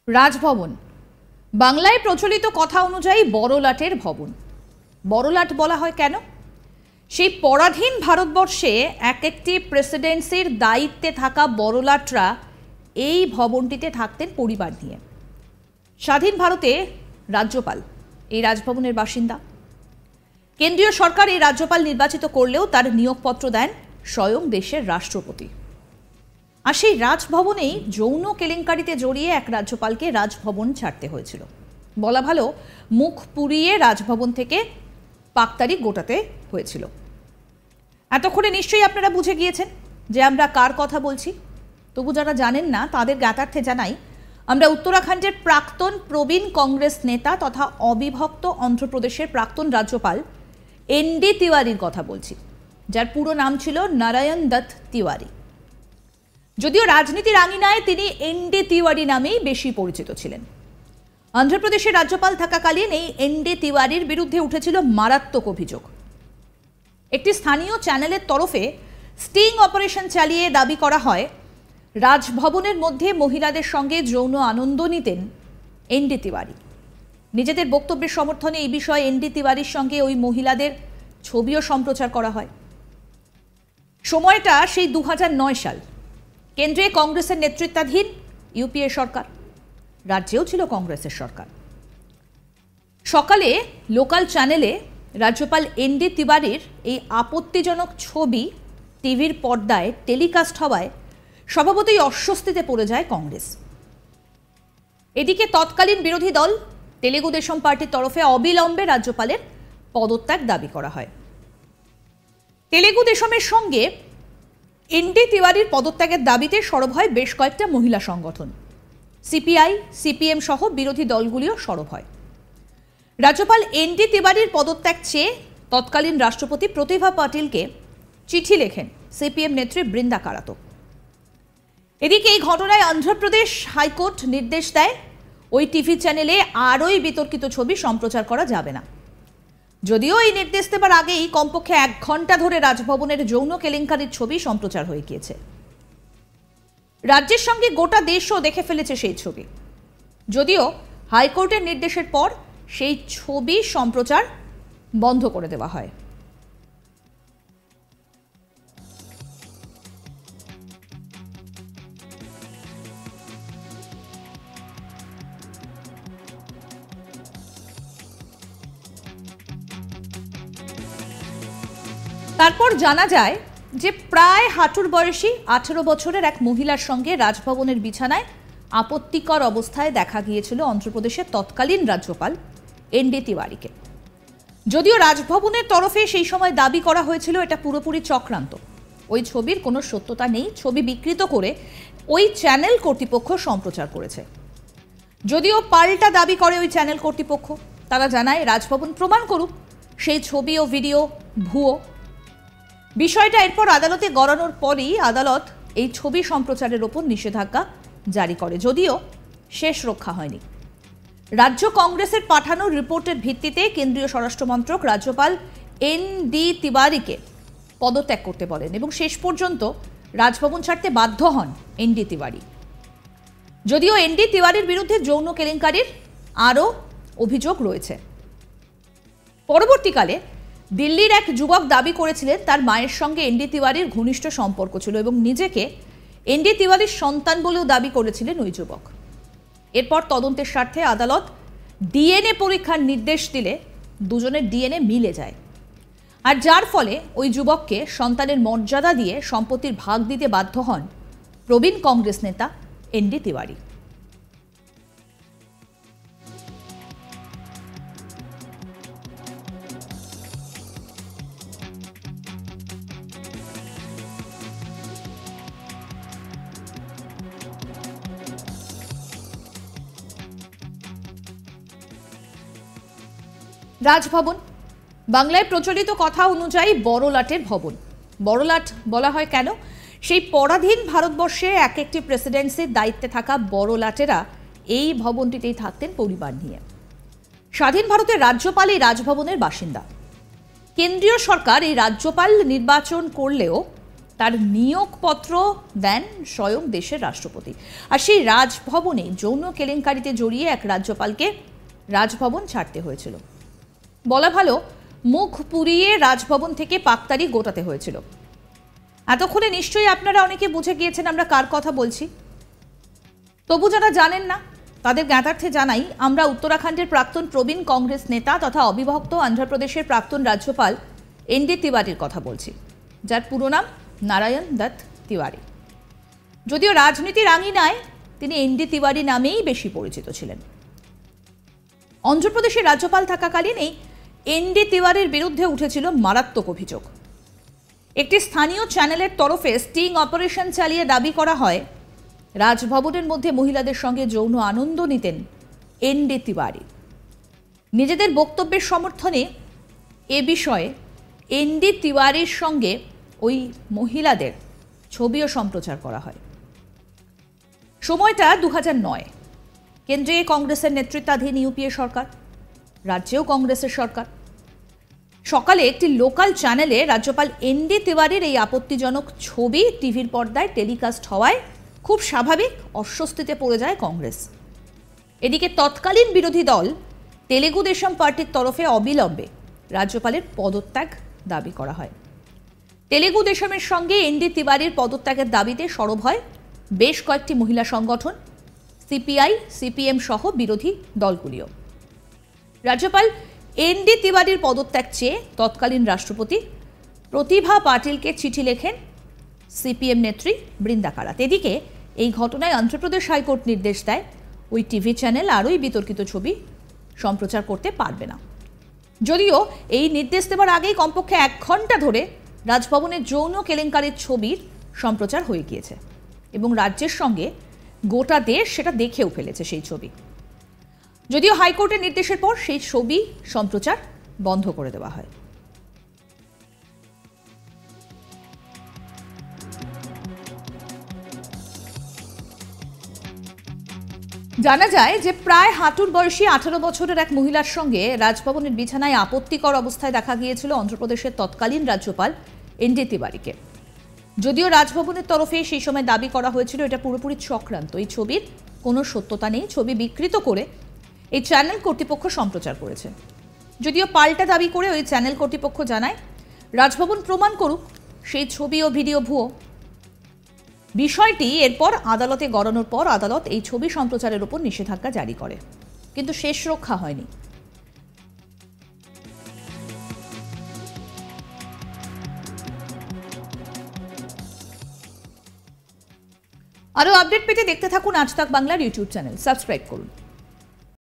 রাজভবন বাংলায় প্রচলিত কথা অনুযায়ী বড়লাটের ভবন। বড়লাট বলা হয় কেন? সেই পরাধীন ভারতবর্ষে এক একটি প্রেসিডেন্সির দায়িত্বে থাকা বড়লাটরা এই ভবনটিতে থাকতেন পরিবার নিয়ে। স্বাধীন ভারতে রাজ্যপাল এই রাজভবনের বাসিন্দা। কেন্দ্রীয় সরকার এই রাজ্যপাল নির্বাচিত করলেও তার নিয়োগপত্র দেন স্বয়ং দেশের রাষ্ট্রপতি। আর সেই রাজভবনেই যৌন কেলেঙ্কারিতে জড়িয়ে এক রাজ্যপালকে রাজভবন ছাড়তে হয়েছিল। বলা ভালো, মুখ পুড়িয়ে রাজভবন থেকে পাকতারি গোটাতে হয়েছিল। এতক্ষণে নিশ্চয়ই আপনারা বুঝে গিয়েছেন যে আমরা কার কথা বলছি। তবু যারা জানেন না তাদের জ্ঞাতার্থে জানাই, আমরা উত্তরাখণ্ডের প্রাক্তন প্রবীণ কংগ্রেস নেতা তথা অবিভক্ত অন্ধ্রপ্রদেশের প্রাক্তন রাজ্যপাল এনডি তিওয়ারির কথা বলছি, যার পুরো নাম ছিল নারায়ণ দত্ত তিওয়ারি। যদিও রাজনীতির আঙিনায় তিনি এনডি তিওয়ারি নামেই বেশি পরিচিত ছিলেন। অন্ধ্রপ্রদেশের রাজ্যপাল থাকাকালীন এই এনডি তিওয়ারির বিরুদ্ধে উঠেছিল মারাত্মক অভিযোগ। একটি স্থানীয় চ্যানেলের তরফে স্টিং অপারেশন চালিয়ে দাবি করা হয় রাজভবনের মধ্যে মহিলাদের সঙ্গে যৌন আনন্দ নিতেন এনডি তিওয়ারি। নিজেদের বক্তব্যের সমর্থনে এই বিষয়ে এনডি তিওয়ারির সঙ্গে ওই মহিলাদের ছবিও সম্প্রচার করা হয়। সময়টা সেই 2009 সাল। কেন্দ্রে কংগ্রেসের নেতৃত্বাধীন ইউপিএ সরকার, রাজ্যেও ছিল কংগ্রেসের সরকার। সকালে লোকাল চ্যানেলে রাজ্যপাল এনডি তিওয়ারির এই আপত্তিজনক ছবি টিভির পর্দায় টেলিকাস্ট হওয়ায় স্বভাবতই অস্বস্তিতে পড়ে যায় কংগ্রেস। এদিকে তৎকালীন বিরোধী দল তেলেগু দেশম পার্টির তরফে অবিলম্বে রাজ্যপালের পদত্যাগ দাবি করা হয়। তেলেগু দেশমের সঙ্গে এনডি তিওয়ারির পদত্যাগের দাবিতে সরব হয় বেশ কয়েকটা মহিলা সংগঠন। সিপিআই, সিপিএম সহ বিরোধী দলগুলিও সরব হয়। রাজ্যপাল এনডি তিওয়ারির পদত্যাগ চেয়ে তৎকালীন রাষ্ট্রপতি প্রতিভা পাটিলকে চিঠি লেখেন সিপিএম নেত্রী বৃন্দা কারাত। এদিকে এই ঘটনায় অন্ধ্রপ্রদেশ হাইকোর্ট নির্দেশ দেয় ওই টিভি চ্যানেলে আর ওই বিতর্কিত ছবি সম্প্রচার করা যাবে না। যদিও এই নির্দেশ দেবার আগেই কমপক্ষে 1 ঘন্টা ধরে রাজভবনের যৌন কেলেঙ্কারির ছবি সম্প্রচার হয়ে গিয়েছে। রাজ্যের সঙ্গে গোটা দেশও দেখে ফেলেছে সেই ছবি। যদিও হাইকোর্টের নির্দেশের পর সেই ছবি সম্প্রচার বন্ধ করে দেওয়া হয়। তারপর জানা যায় যে প্রায় হাঁটুর বয়সী 18 বছরের এক মহিলার সঙ্গে রাজভবনের বিছানায় আপত্তিকর অবস্থায় দেখা গিয়েছিল অন্ধ্রপ্রদেশের তৎকালীন রাজ্যপাল এনডি তিওয়ারিকে। যদিও রাজভবনের তরফে সেই সময় দাবি করা হয়েছিল এটা পুরোপুরি চক্রান্ত, ওই ছবির কোনো সত্যতা নেই, ছবি বিকৃত করে ওই চ্যানেল কর্তৃপক্ষ সম্প্রচার করেছে। যদিও পাল্টা দাবি করে ওই চ্যানেল কর্তৃপক্ষ, তারা জানায় রাজভবন প্রমাণ করুক সেই ছবি ও ভিডিও ভুয়ো। বিষয়টা এরপর আদালতে গড়ানোর পরই আদালত এই ছবি সম্প্রচারের ওপর নিষেধাজ্ঞা জারি করে, যদিও শেষ রক্ষা হয়নি। রাজ্য কংগ্রেসের পাঠানো রিপোর্টের ভিত্তিতে কেন্দ্রীয় স্বরাষ্ট্রমন্ত্রক রাজ্যপাল এনডি তিওয়ারিকে পদত্যাগ করতে বলেন এবং শেষ পর্যন্ত রাজভবন ছাড়তে বাধ্য হন এনডি তিওয়ারি। যদিও এনডি তিওয়ারির বিরুদ্ধে যৌন কেলেঙ্কারির আরও অভিযোগ রয়েছে। পরবর্তীকালে দিল্লির এক যুবক দাবি করেছিলেন তার মায়ের সঙ্গে এনডি তিওয়ারির ঘনিষ্ঠ সম্পর্ক ছিল এবং নিজেকে এনডি তিওয়ারির সন্তান বলেও দাবি করেছিলেন ওই যুবক। এরপর তদন্তের স্বার্থে আদালত ডিএনএ পরীক্ষার নির্দেশ দিলে দুজনের ডিএনএ মিলে যায়, আর যার ফলে ওই যুবককে সন্তানের মর্যাদা দিয়ে সম্পত্তির ভাগ দিতে বাধ্য হন প্রবীণ কংগ্রেস নেতা এনডি তিওয়ারি। রাজভবন বাংলায় প্রচলিত কথা অনুযায়ী বড়লাটের ভবন। বড়লাট বলা হয় কেন? সেই পরাধীন ভারতবর্ষে এক একটি প্রেসিডেন্সির দায়িত্বে থাকা বড়লাটেরা এই ভবনটিতেই থাকতেন পরিবার নিয়ে। স্বাধীন ভারতের রাজ্যপাল এই রাজভবনের বাসিন্দা। কেন্দ্রীয় সরকার এই রাজ্যপাল নির্বাচন করলেও তার নিয়োগপত্র দেন স্বয়ং দেশের রাষ্ট্রপতি। আর সেই রাজভবনে যৌন কেলেঙ্কারিতে জড়িয়ে এক রাজ্যপালকে রাজভবন ছাড়তে হয়েছিল। বলা ভালো, মুখ পুড়িয়ে রাজভবন থেকে পাকতারি গোটাতে হয়েছিল। এতক্ষণে নিশ্চয়ই আপনারা অনেকে বুঝে গিয়েছেন আমরা কার কথা বলছি। তবু যারা জানেন না তাদের জ্ঞাতার্থে জানাই, আমরা উত্তরাখণ্ডের প্রাক্তন প্রবীণ কংগ্রেস নেতা তথা অবিভক্ত অন্ধ্রপ্রদেশের প্রাক্তন রাজ্যপাল এনডি তিওয়ারির কথা বলছি, যার পুরো নাম নারায়ণ দত্ত তিওয়ারি। যদিও রাজনীতির আঙিনায় তিনি এনডি তিওয়ারি নামেই বেশি পরিচিত ছিলেন। অন্ধ্রপ্রদেশের রাজ্যপাল থাকাকালীন এই এনডি তিওয়ারির বিরুদ্ধে উঠেছিল মারাত্মক অভিযোগ। একটি স্থানীয় চ্যানেলের তরফে স্টিং অপারেশন চালিয়ে দাবি করা হয় রাজভবনের মধ্যে মহিলাদের সঙ্গে যৌন আনন্দ নিতেন এনডি তিওয়ারি। নিজেদের বক্তব্যের সমর্থনে এ বিষয়ে এনডি তিওয়ারির সঙ্গে ওই মহিলাদের ছবিও সম্প্রচার করা হয়। সময়টা 2009। কেন্দ্রে কংগ্রেসের নেতৃত্বাধীন ইউপিএ সরকার, রাজ্যেও কংগ্রেসের সরকার। সকালে একটি লোকাল চ্যানেলে রাজ্যপাল এনডি তিওয়ারির এই আপত্তিজনক ছবি টিভির পর্দায় টেলিকাস্ট হওয়ায় খুব স্বাভাবিক অস্বস্তিতে পড়ে যায় কংগ্রেস। এদিকে তৎকালীন বিরোধী দল তেলেগু দেশম পার্টির তরফে অবিলম্বে রাজ্যপালের পদত্যাগ দাবি করা হয়। তেলেগু দেশমের সঙ্গে এনডি তিওয়ারির পদত্যাগের দাবিতে সরব হয় বেশ কয়েকটি মহিলা সংগঠন, সিপিআই, সিপিএম সহ বিরোধী দলগুলিও। রাজ্যপাল এনডি তিওয়ারির পদত্যাগ চেয়ে তৎকালীন রাষ্ট্রপতি প্রতিভা পাটিলকে চিঠি লেখেন সিপিএম নেত্রী বৃন্দা কারাত। এদিকে এই ঘটনায় অন্ধ্রপ্রদেশ হাইকোর্ট নির্দেশ দেয় ওই টিভি চ্যানেল আর ওই বিতর্কিত ছবি সম্প্রচার করতে পারবে না। যদিও এই নির্দেশ দেওয়ার আগেই কমপক্ষে 1 ঘন্টা ধরে রাজভবনের যৌন কেলেঙ্কারির ছবির সম্প্রচার হয়ে গিয়েছে এবং রাজ্যের সঙ্গে গোটা দেশ সেটা দেখেও ফেলেছে সেই ছবি। যদিও হাইকোর্টের নির্দেশের পর সেই ছবি সম্প্রচার বন্ধ করে দেওয়া হয়। জানা যায় যে প্রায় হাঁটুর বয়সী 18 বছরের এক মহিলার সঙ্গে রাজভবনের বিছানায় আপত্তিকর অবস্থায় দেখা গিয়েছিল অন্ধ্রপ্রদেশের তৎকালীন রাজ্যপাল এনডি তিওয়ারিকে। যদিও রাজভবনের তরফে সেই সময় দাবি করা হয়েছিল এটা পুরোপুরি চক্রান্ত, এই ছবির কোনো সত্যতা নেই, ছবি বিকৃত করে এই চ্যানেল কর্তৃপক্ষ সম্প্রচার করেছে। যদিও পাল্টা দাবি করে ওই চ্যানেল কর্তৃপক্ষ জানায় রাজভবন প্রমাণ করুক সেই ছবি ও ভিডিও ভুয়ো। বিষয়টি এরপর আদালতে গড়ানোর পর আদালত এই ছবি সম্প্রচারের উপর নিষেধাজ্ঞা জারি করে, কিন্তু শেষ রক্ষা হয়নি। আরো আপডেট পেতে দেখতে থাকুন আজ তাক বাংলার ইউটিউব চ্যানেল, সাবস্ক্রাইব করুন।